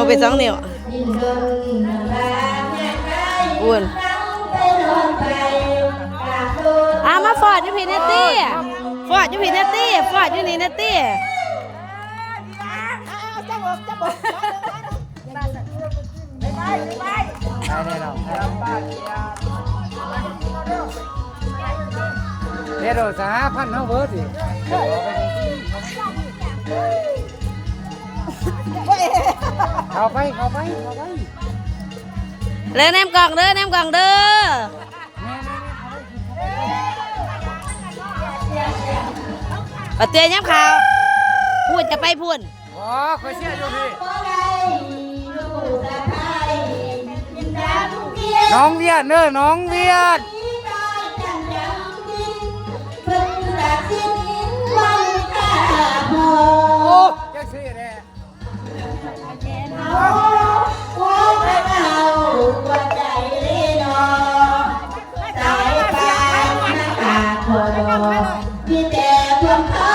ไป2 นิ้วอ้วนมาฟอดอยู่พี่เนตตี้ฟอดอยู่พี่เนตตี้ฟอดอยู่นี่เนตตี้เดี๋ยว3,000เขาเบิร์ดสิเข้าไปเลยแนมกล่องเด้อแนมกล่องเด้อปะเตียย้ำข่าวพูดจะไปพูดอ๋อคอยเชื่ออยู่พี่น้องเวียดเด้อน้องเวียดโอ้ยังเชื่อแน่มีแต่ความท้อ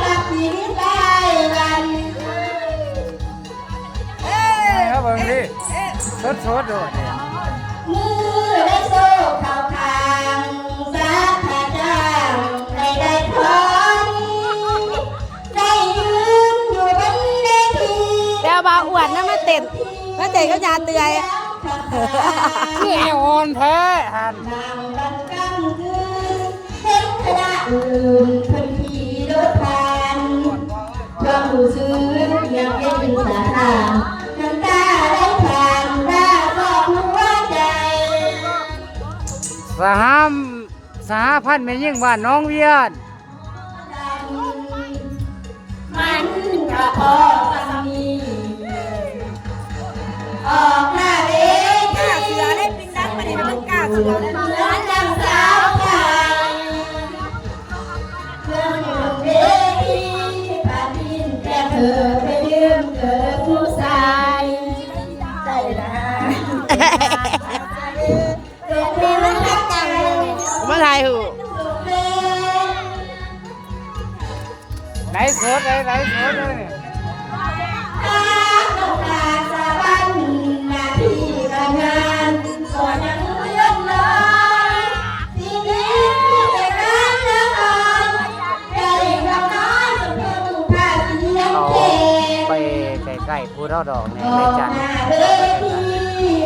กับชีวิตได้วันครับผมพี่สดด้วยมือได้โซ่ข่าวทางสักพระเจ้าได้พรได้ยืนอยู่บนเวทีเดี๋ยวบ่าวอวดนะมาเต้นก็ยาเตือยนี่อ่อนแท้หันนางบันกำคืนเห็นคณะอื่นเพิ่นขี่รถผ่านความรู้สึกยังเป็นสาธารน้ำตาได้ผ่านได้บอกหัวใจสหพันธ์แม่ยิ่งบ้านน้องเวียดมันก็พอฟังมีออกหน้าเวทีเสือได้ปินดังมาได้มันกล้าเสือได้ดังสาวไทยเครื่องเวทีปาดินแต่เธอไปยืมเกิดผู้ชายใจนะเป็นมันรักจังมาถ่ายหูไหนสดเลยตาต้องการสะบันหน้าที่การงานส่วนยังเลื่อนลอยชีวิตที่แต่การละครได้รับน้อยจนเพิ่งพาเสียงเพลงไปใกล้ๆผู้เท่าดอกในจันทร์เวที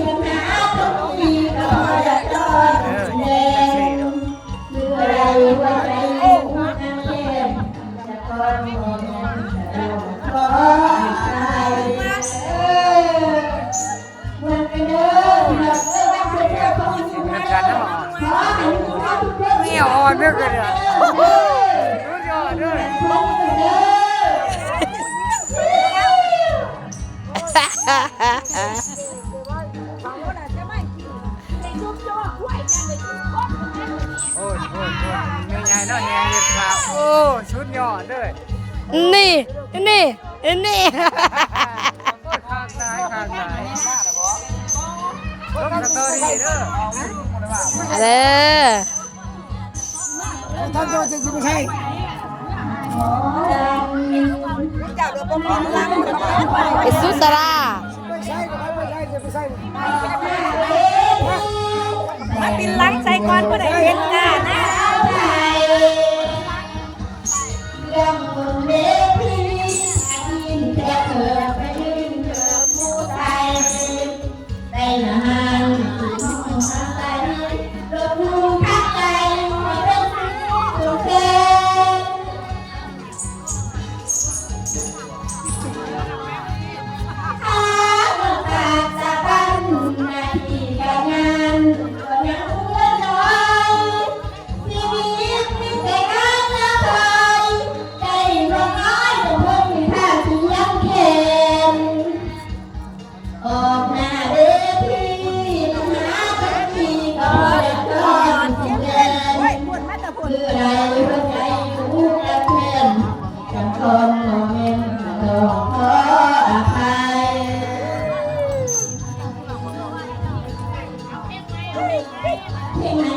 ปัญหาทุกทีก็จะจอนแดงเมื่อไรว่าใจลูกนางเย็นจะก้อนมองจะขอตายมันเป็นเดิมหลับเลิกเสียของชีวิตขอให้ทุกท่านทุกคนนี่อ่อนเด้อกันเนี่ยรู้ยอดด้วยโอ้ยใหญ่ๆเนาะแหงเด็ดขาดโอ้ชุดยอดด้วยนี่ข้างซ้ายต้องสตอรี่เด้ออะไรท่านโดนจะไม่ใช่ไอซุสรามาปินลังใส่ก่อนก็ได้เห็นหน้านะเรื่องบนเวทีอินแต่เธอไปยืนเธอผู้ชายได้นานถึงทางใจรถมุ่งทักใจไม่เป็นสุขเกินถ้าต้องการจะบันหน้าที่การงานก็ยังเลื่อนลอยชีวิตมีแต่การละครใจร้อนน้อยแต่เพิ่งมีท่าเสียงเข็นออกหน้าเวทีปัญหาทุกทีก็ได้ก้อนเสียงเดินคืออะไรหัวใจรู้และเพื่อนจำคนโมเมนต์ต้องขออภัยเพลงไหน